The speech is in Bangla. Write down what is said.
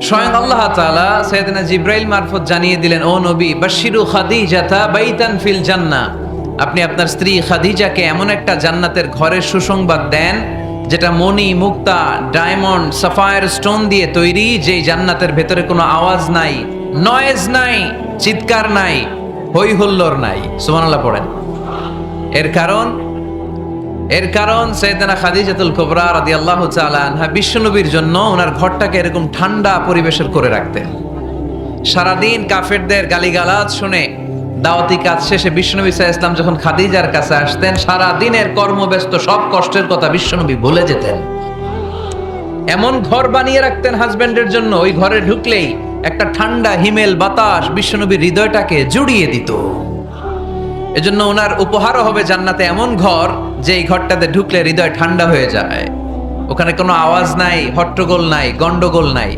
স্বয়ং আল্লাহ তাআলা সাইয়েদনা জিব্রাইল মারফত জানিয়ে দিলেন, ও নবী বাশশিরু খাদিজাতা বাইতান ফিল জান্নাহ, আপনি আপনার স্ত্রী খাদিজাকে এমন একটা জান্নাতের ঘরের সুসংবাদ দেন যেটা মণি, মুক্তা, ডায়মন্ড, সাফায়ার স্টোন দিয়ে তৈরি, যেই জান্নাতের ভেতরে কোনো আওয়াজ নাই, নয়েজ নাই, চিৎকার নাই, হই হুল্লোড় নাই। সুবহানাল্লাহ পড়েন। এর কারণ সাইয়েদনা খাদিজাতুল কুবরা রাদিয়াল্লাহু তাআলা আনহা বিশ্বনবীর জন্য ওনার ঘরটাকে এরকম ঠান্ডা পরিবেশের করে রাখতেন। সারাদিন কাফেরদের গালিগালাজ শুনে দাওয়াতি কাজ শেষে বিশ্বনবী সাল্লাল্লাহু আলাইহি ওয়াসাল্লাম যখন খাদিজার কাছে আসতেন, সারা দিনের কর্মব্যস্ত সব কষ্টের কথা বিশ্বনবী ভুলে যেতেন। এমন ঘর বানিয়ে রাখতেন হাজবেন্ডের জন্য, ওই ঘরে ঢুকলেই একটা ঠান্ডা হিমেল বাতাস বিশ্বনবীর হৃদয়টাকে জুড়িয়ে দিত। এজন্য ওনার উপহারও হবে জান্নাতে এমন ঘর, যে এই ঘরটাতে ঢুকলে হৃদয় ঠান্ডা হয়ে যায়। ওখানে কোনো আওয়াজ নাই, হট্টগোল নাই, গন্ডগোল নাই।